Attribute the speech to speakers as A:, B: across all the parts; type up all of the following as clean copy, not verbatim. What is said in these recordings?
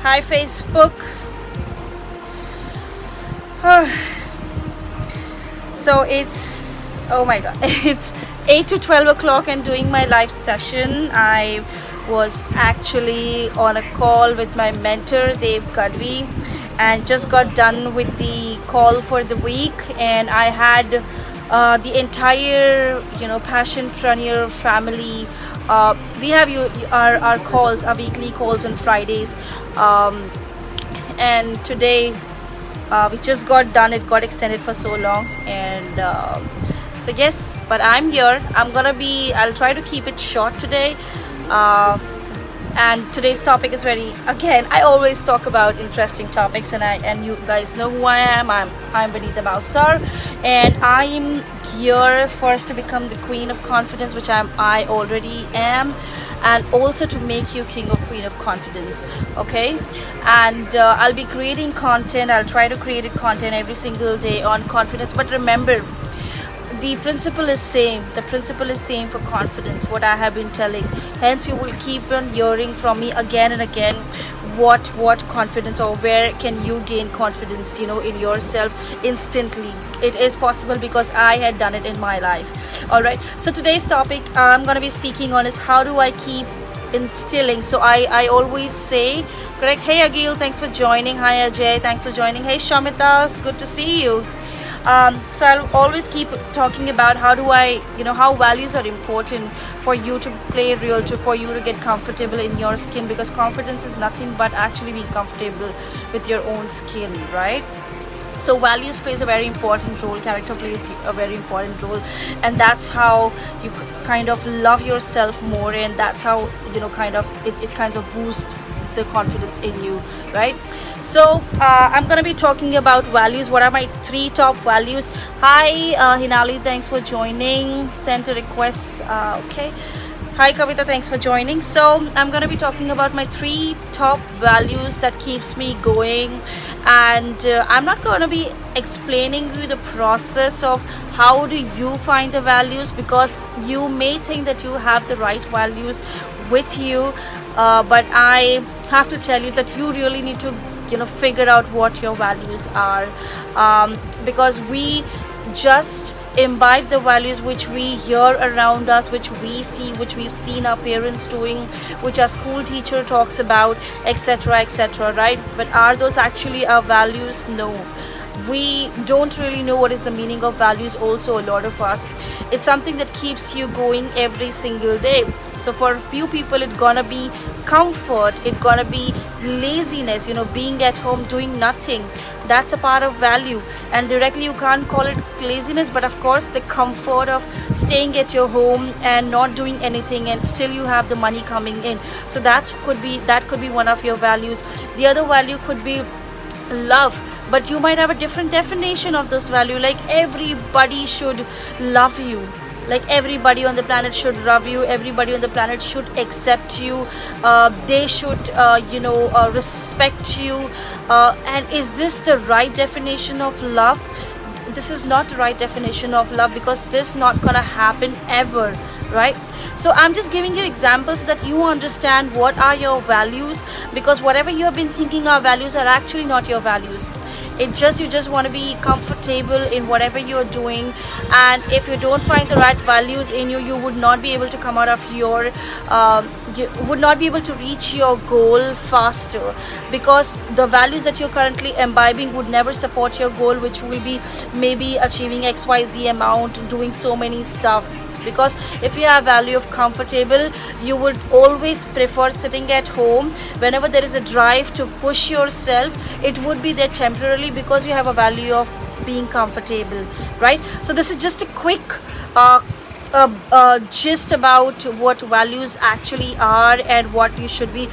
A: Hi Facebook. So it's, oh my god, it's 8 to 12 o'clock and doing my live session. I was actually on a call with my mentor Dev Gadvi and just got done with the call for the week, and I had the entire passionpreneur family. We have our calls, our weekly calls on Fridays, and today we just got done. It got extended for so long, and so yes, but I'm here. I'll try to keep it short today. And today's topic is again, I always talk about interesting topics, and you guys know who I am. I'm Vanita Mausar, and I'm here first to become the queen of confidence, which I already am, and also to make you king or queen of confidence. Okay, and I'll be creating content. I'll try to create content every single day on confidence, but remember, the principle is same. The principle is same for confidence, what I have been telling. Hence you will keep on hearing from me again and again what confidence, or where can you gain confidence in yourself instantly. It is possible because I had done it in my life. All right, so today's topic I'm going to be speaking on is how do I keep instilling. So I always say, correct, hey Agil, thanks for joining. Hi Ajay, thanks for joining. Hey Shamita, it's good to see you. So I'll always keep talking about how values are important for you to play real, for you to get comfortable in your skin, because confidence is nothing but actually being comfortable with your own skin, right? So values plays a very important role, character plays a very important role, and that's how you kind of love yourself more, and that's how it kind of boosts the confidence in you, right? So I'm gonna be talking about values. What are my 3 top values? Hi Hinali, thanks for joining. Sent a request. Okay. Hi Kavita, thanks for joining. So I'm gonna be talking about my 3 top values that keeps me going, and I'm not gonna be explaining you the process of how do you find the values, because you may think that you have the right values with you, but I have to tell you that you really need to figure out what your values are, because we just imbibe the values which we hear around us, which we see, which we've seen our parents doing, which our school teacher talks about, etc., right? But are those actually our values? No, we don't really know what is the meaning of values. Also, a lot of us, it's something that keeps you going every single day. So for a few people, it's gonna be comfort, it's gonna be laziness, being at home doing nothing. That's a part of value, and directly you can't call it laziness, but of course the comfort of staying at your home and not doing anything, and still you have the money coming in. So that could be one of your values. The other value could be love, but you might have a different definition of this value, like everybody should love you, like everybody on the planet should love you, everybody on the planet should accept you, they should respect you, and is this the right definition of love? This is not the right definition of love, because this is not gonna happen ever, right? So I'm just giving you examples so that you understand what are your values, because whatever you have been thinking are values are actually not your values. You just want to be comfortable in whatever you're doing, and if you don't find the right values in you, you would not be able to come out of you would not be able to reach your goal faster, because the values that you're currently imbibing would never support your goal, which will be maybe achieving XYZ amount, doing so many stuff. Because if you have value of comfortable, you would always prefer sitting at home. Whenever there is a drive to push yourself, it would be there temporarily, because you have a value of being comfortable, right? So this is just a quick gist about what values actually are, and what you should be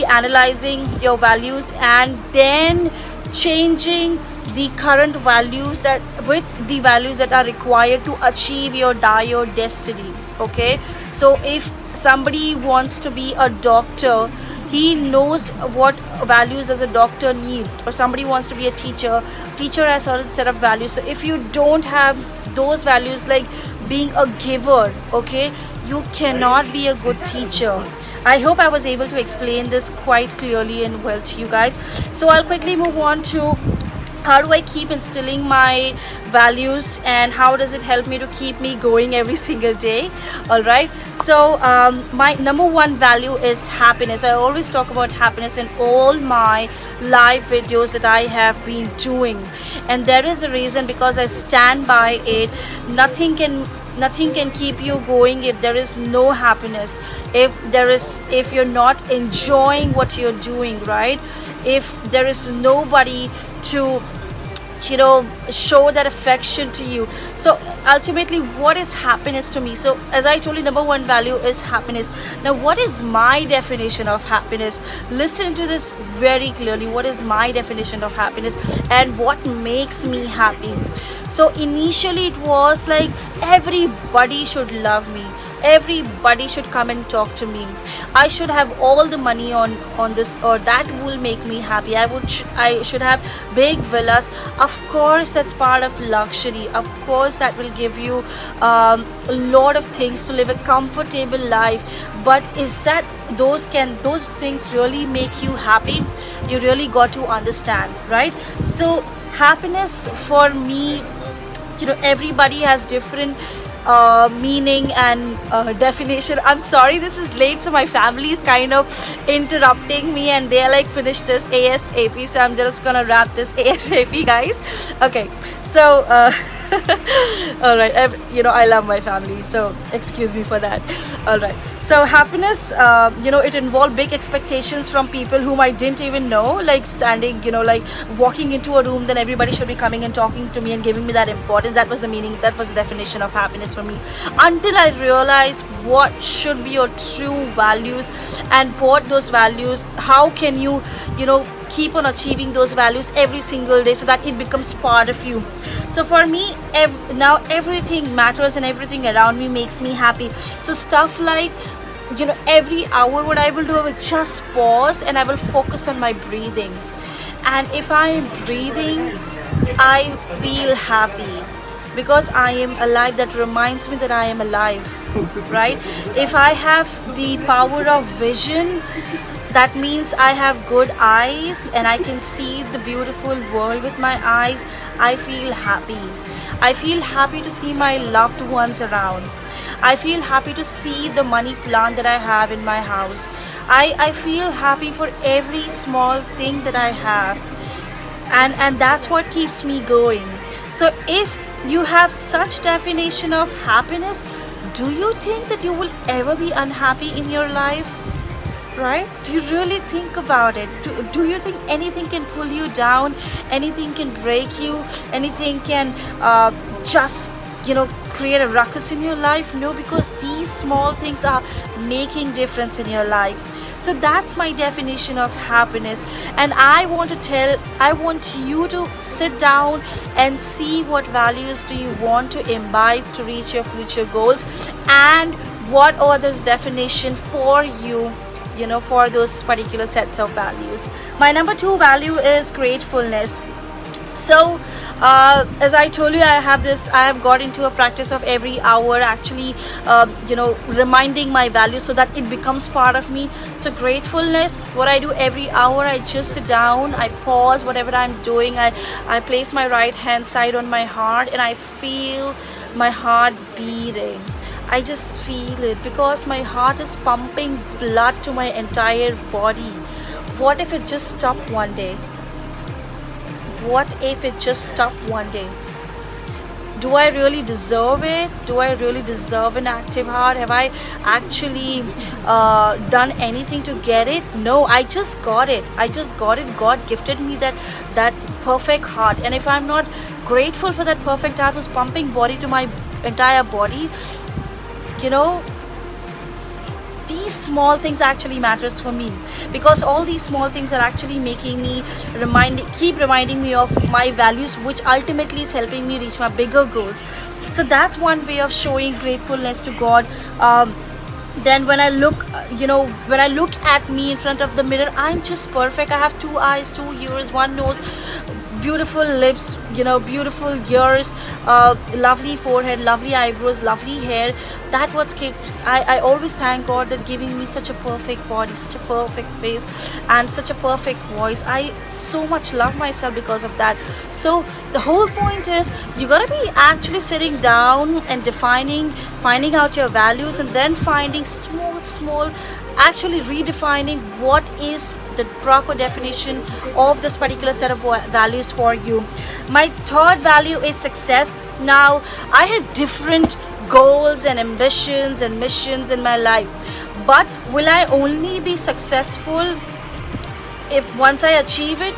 A: analyzing your values, and then changing the current values with the values that are required to achieve your desired destiny. Okay, so if somebody wants to be a doctor, he knows what values does a doctor need. Or somebody wants to be a teacher has a certain set of values. So if you don't have those values, like being a giver, okay, you cannot be a good teacher. I hope I was able to explain this quite clearly and well to you guys. So I'll quickly move on to how do I keep instilling my values and how does it help me to keep me going every single day. All right, so my number one value is happiness. I always talk about happiness in all my live videos that I have been doing, and there is a reason, because I stand by it. Nothing can keep you going if there is no happiness, if you're not enjoying what you're doing, right? If there is nobody to show that affection to you. So ultimately, what is happiness to me? So as I told you, number one value is happiness. Now, what is my definition of happiness? Listen to this very clearly. What is my definition of happiness and what makes me happy? So initially it was like everybody should love me, everybody should come and talk to me, I should have all the money on this or that will make me happy, I should have big villas. Of course, that's part of luxury. Of course, that will give you a lot of things to live a comfortable life. But is that those things really make you happy? You really got to understand, right? So happiness for me, everybody has different meaning and definition. I'm sorry this is late, so my family is kind of interrupting me and they're like, finish this ASAP, so I'm just gonna wrap this ASAP, guys. Okay, so all right, I love my family, so excuse me for that. All right, so happiness, it involved big expectations from people whom I didn't even know, like standing, like walking into a room, then everybody should be coming and talking to me and giving me that importance. That was the meaning, that was the definition of happiness for me, until I realized what should be your true values and what those values, how can you keep on achieving those values every single day so that it becomes part of you. So for me, now everything matters and everything around me makes me happy. So stuff like, every hour what I will do, I will just pause and I will focus on my breathing. And if I am breathing, I feel happy because I am alive. That reminds me that I am alive, right? If I have the power of vision, that means I have good eyes and I can see the beautiful world with my eyes. I feel happy. I feel happy to see my loved ones around. I feel happy to see the money plant that I have in my house. I feel happy for every small thing that I have. And that's what keeps me going. So if you have such definition of happiness, do you think that you will ever be unhappy in your life? Right? Do you really think about it? Do you think anything can pull you down? Anything can break you? Anything can just create a ruckus in your life? No, because these small things are making difference in your life. So that's my definition of happiness, and I want you to sit down and see what values do you want to imbibe to reach your future goals, and what are those definition for you, for those particular sets of values. My number 2 value is gratefulness. So as I told you, I have got into a practice of every hour actually reminding my values so that it becomes part of me. So gratefulness, what I do every hour, I just sit down, I pause whatever I'm doing, I place my right hand side on my heart and I feel my heart beating. I just feel it because my heart is pumping blood to my entire body. What if it just stopped one day? What if it just stopped one day? Do I really deserve it? Do I really deserve an active heart? Have I actually done anything to get it? No, I just got it. God gifted me that perfect heart. And if I'm not grateful for that perfect heart who's pumping body to my entire body, these small things actually matters for me, because all these small things are actually making me keep reminding me of my values, which ultimately is helping me reach my bigger goals. So that's one way of showing gratefulness to God. Then when I look at me in front of the mirror, I'm just perfect. I have 2 eyes, 2 ears, 1 nose, beautiful lips, beautiful ears, lovely forehead, lovely eyebrows, lovely hair. That what keeps, I always thank God that giving me such a perfect body, such a perfect face, and such a perfect voice. I so much love myself because of that. So the whole point is, you gotta be actually sitting down and finding out your values, and then finding small, actually redefining what is the proper definition of this particular set of values for you. My third value is success. Now, I have different goals and ambitions and missions in my life, but will I only be successful if once I achieve it?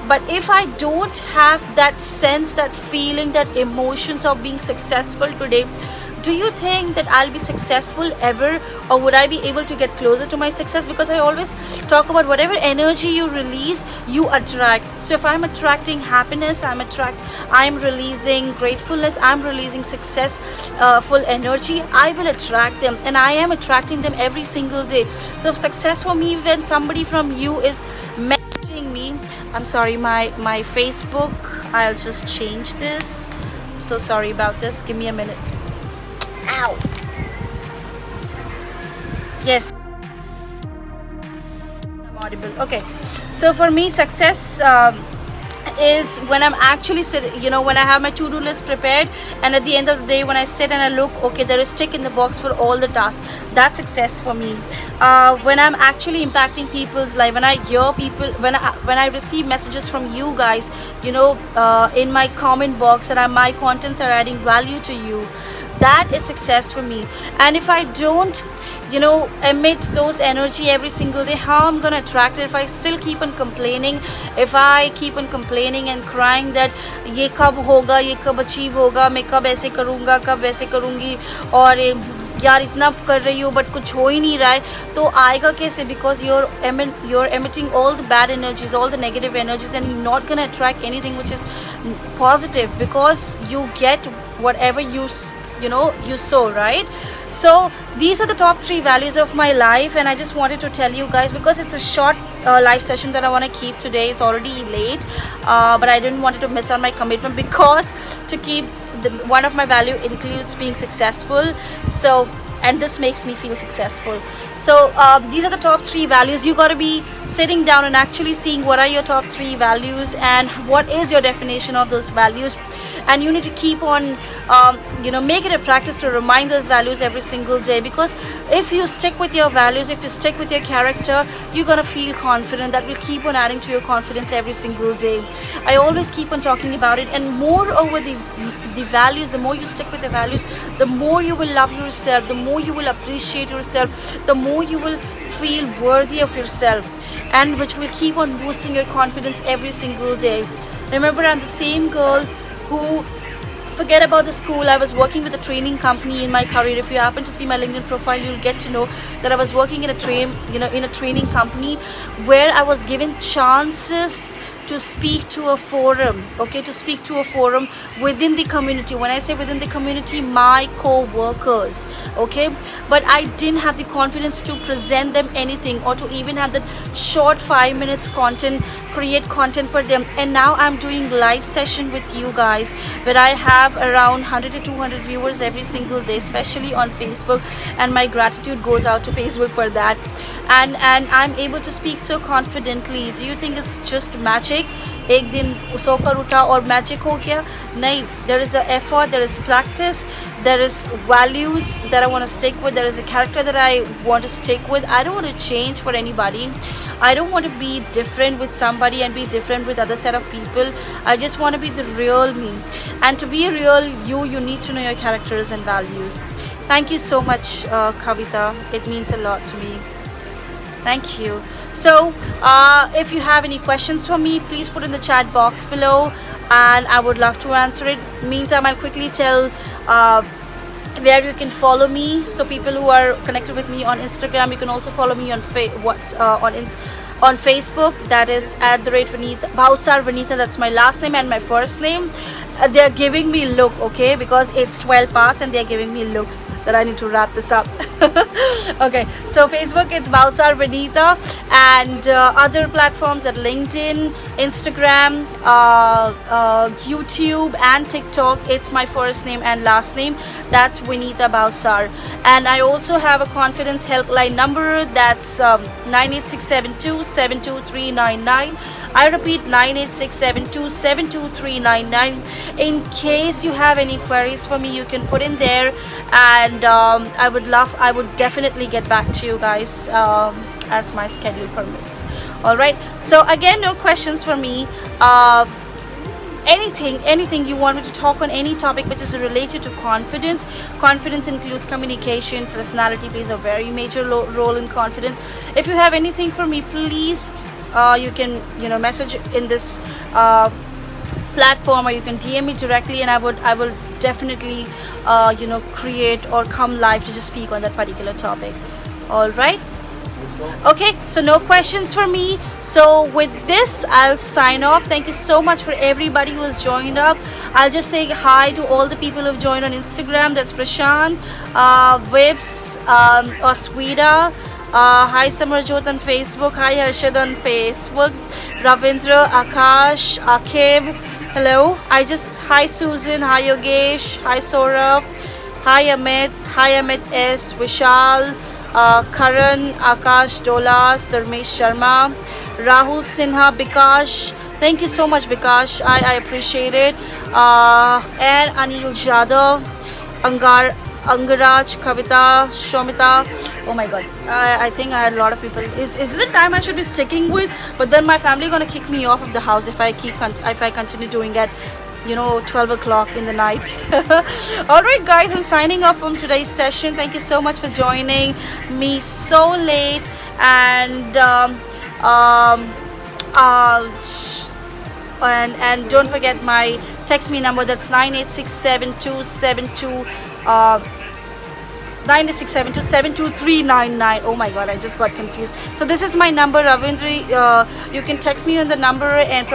A: But if I don't have that sense, that feeling, that emotions of being successful today, do you think that I'll be successful ever, or would I be able to get closer to my success? Because I always talk about whatever energy you release, you attract. So if I'm attracting happiness, I'm releasing gratefulness, I'm releasing successful energy, I will attract them, and I am attracting them every single day. So success for me, when somebody from you is messaging me, I'm sorry, my Facebook, I'll just change this. So sorry about this, give me a minute. Ow. Yes, I'm audible. Okay, so for me, success is when I'm actually sitting, when I have my to-do list prepared, and at the end of the day, when I sit and I look, okay, there is tick in the box for all the tasks. That's success for me. When I'm actually impacting people's life, when I hear people, when I receive messages from you guys, in my comment box, and my contents are adding value to you, that is success for me. And if I don't emit those energy every single day, how I'm gonna attract it? If I still keep on complaining, if I keep on complaining and crying that ye kab hoga, ye kab achieve hoga, मैं कब ऐसे करूँगा, कब वैसे करूँगी, और यार इतना कर रही हूँ बट कुछ हो ही नहीं रहा है, तो आएगा कैसे? Because you're emitting all the bad energies, all the negative energies, and you're not gonna attract anything which is positive, because you get whatever you sow, right? So these are the top 3 values of my life, and I just wanted to tell you guys, because it's a short live session that I want to keep today. It's already late, but I didn't want to miss on my commitment, because to keep one of my value includes being successful. So, and this makes me feel successful. So these are the top 3 values. You got to be sitting down and actually seeing what are your top 3 values and what is your definition of those values, and you need to keep on make it a practice to remind those values every single day, because if you stick with your values, if you stick with your character, you're gonna feel confident. That will keep on adding to your confidence every single day. I always keep on talking about it, and moreover, the values, the more you stick with the values, the more you will love yourself, the more you will appreciate yourself, the more you will feel worthy of yourself, and which will keep on boosting your confidence every single day. Remember, I'm the same girl who, forget about the school, I was working with a training company in my career. If you happen to see my LinkedIn profile, you'll get to know that I was working in a training company where I was given chances to speak to a forum, within the community. When I say within the community, my co-workers, but I didn't have the confidence to present them anything, or to even have that short 5 minutes content, create content for them. And now I'm doing live session with you guys, where I have around 100 to 200 viewers every single day, especially on Facebook, and my gratitude goes out to Facebook for that. And I'm able to speak so confidently. Do you think it's just magic? एक दिन सोकर उठा और magic हो गया? नहीं. There is an effort, there is practice, there is values that I want to stick with, there is a character that I want to stick with. I don't want to change for anybody. I don't want to be different with somebody and be different with other set of people. I just want to be the real me. And to be a real you need to know your characters and values. Thank you so much, Kavita. It means a lot to me. Thank you. So if you have any questions for me, please put in the chat box below, and I would love to answer it. Meantime, I'll quickly tell where you can follow me. So people who are connected with me on Instagram, you can also follow me on on Facebook. That is @Vanitha Bhausar Vanitha. That's my last name and my first name. they're giving me look, okay, because it's 12 past and they're giving me looks that I need to wrap this up. Okay, so Facebook, it's Bhavsar Vinita, and other platforms at LinkedIn, Instagram, YouTube and TikTok, it's my first name and last name, that's Vinita Bhavsar. And I also have a confidence helpline number, that's 98672 I repeat, 98672 In case you have any queries for me, you can put in there, and I would definitely get back to you guys as my schedule permits. All right, so again, no questions for me. Anything you want me to talk on, any topic which is related to confidence. Confidence includes communication. Personality plays a very major role in confidence. If you have anything for me, please, you can message in this platform, or you can DM me directly, and I will definitely create or come live to just speak on that particular topic. All right. Okay, so no questions for me. So with this, I'll sign off. Thank you so much for everybody who has joined up. I'll just say hi to all the people who have joined on Instagram. That's Prashant, Vibs, Oswida. Hi Samarjot on Facebook. Hi Harshad on Facebook. Ravindra, Akash, Akib. Hello. Hi Susan. Hi Yogesh. Hi Saurabh. Hi Amit. Hi Amit S. Vishal. Karan, Akash, Dolas, Dharmesh Sharma, Rahul Sinha, Bikash. Thank you so much, Bikash. I appreciate it. And Anil Jadhav, Angaraj, Kavita, Shomita. Oh my God, I think I had a lot of people. Is this the time I should be sticking with? But then my family gonna kick me off of the house if I continue doing it. 12 o'clock in the night. All right, guys, I'm signing off from today's session. Thank you so much for joining me so late, and and don't forget my text me number. That's 9867272 98672 Oh my God, I just got confused. So this is my number, Ravindra. You can text me on the number, and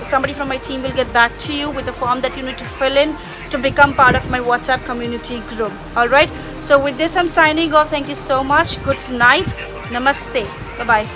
A: somebody from my team will get back to you with the form that you need to fill in to become part of my WhatsApp community group. All right. So with this, I'm signing off. Thank you so much. Good night. Namaste. Bye bye.